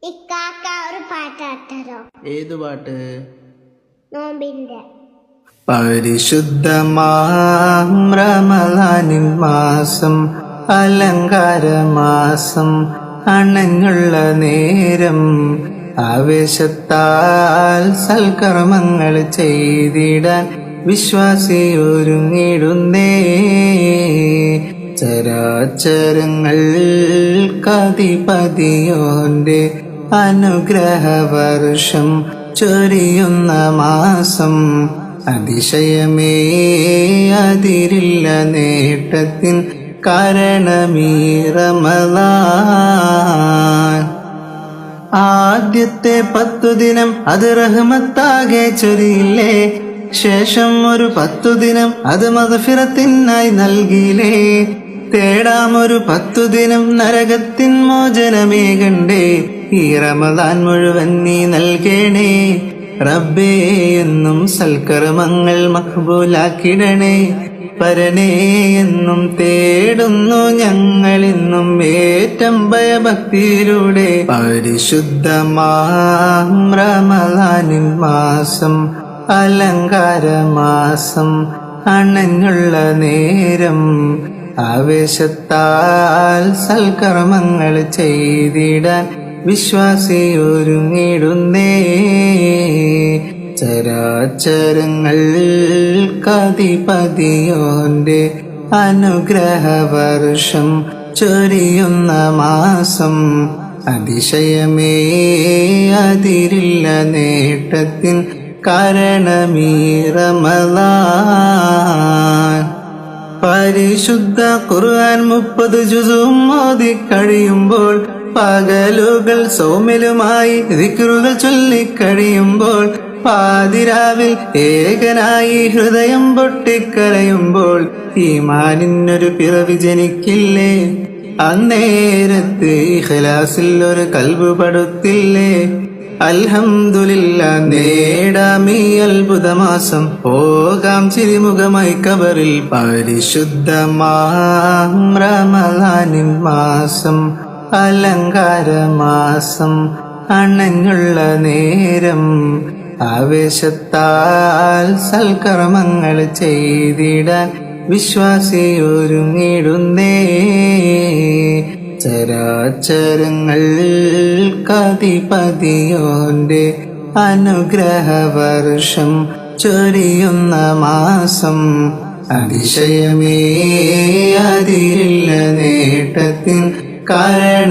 ഇക്കാക്ക ഒരു പാട്ടാട്ടരോ? ഏതു പാട്ട്? നോമ്പിന്റെ. പരിശുദ്ധമാം റമളാനിൻ മാസം, അലങ്കാരമാസം, അണഞ്ഞുള്ള നേരം, ആവേശത്താൽ സൽക്കർമ്മങ്ങൾ ചെയ്തിടാൻ വിശ്വാസിയൊരുങ്ങിടുന്നേ. ചരാചരങ്ങൾക്കധിപതിയോന്റെ അനുഗ്രഹവർഷം ചൊരിയുന്ന മാസം, അതിശയമേ അതിരില്ല നേട്ടത്തിൻ കാരണമീ റമളാൻ. ആദ്യത്തെ 10 ദിനം അത് റഹ്മത്താകെ ചൊരിയില്ലേ, ശേഷം ഒരു 10 ദിനം അത് മഗ്ഫിറത്തിനായി നൽകിയില്ലേ. തേടാം ഒരു 10 ദിനം നരകത്തിൻ മോചനമേകണ്ടേ, ഈ റമളാൻ മുഴുവൻ നീ നൽകണേ. റബ്ബേ എന്നും സൽക്കർമ്മങ്ങൾ മഖ്ബൂലാക്കിടണേ. പരനേ എന്നും തേടുന്നു ഞങ്ങളിന്നും ഏറ്റം ഭയഭക്തിയിലൂടെ. പരിശുദ്ധമാം റമളാനിൻ മാസം, അലങ്കാരമാസം, അണഞ്ഞുള്ള നേരം, ആവേശത്താൽ സൽക്കർമ്മങ്ങൾ ചെയ്തിടാൻ വിശ്വാസിയൊരുങ്ങിടുന്നേ. ചരാചരങ്ങൾക്കധിപതിയോന്റെ അനുഗ്രഹവർഷം ചൊരിയുന്ന മാസം, അതിശയമേ അതിരില്ല നേട്ടത്തിൻ കാരണമീ റമളാൻ. പരിശുദ്ധ ഖുർആൻ 30 ജുസും ഓതി കഴിയുമ്പോൾ, പകലുകൾ സൗമ്യലുമായി ദിക്റുകൾ ചൊല്ലിക്കഴിയുമ്പോൾ, പാതിരാവിൽ ഏകനായി ഹൃദയം പൊട്ടിക്കരയുമ്പോൾ, ഈമാനിനൊരു പിറവി ജനിക്കില്ലേ. അന്നേരത്ത് ഇഖ്ലാസിൽ ഒരു കൽബ് പടുത്തില്ലേ. അൽഹംദുലില്ലാ നേടാമീ അത്ഭുതമാസം, പോകാം ചിരിമുഖമായി കബറിൽ. പരിശുദ്ധമാം റമളാനിൻ മാസം, അലങ്കാരമാസം, അണഞ്ഞുള്ള നേരം, ആവേശത്താൽ സൽക്കർമ്മങ്ങൾ ചെയ്തിടാൻ വിശ്വാസിയൊരുങ്ങിടുന്നേ. ചരാചരങ്ങൾക്കധിപതിയോന്റെ അനുഗ്രഹവർഷം ചൊരിയുന്ന മാസം, അതിശയമേ അതിരില്ല നേട്ടത്തിൻ കാരണ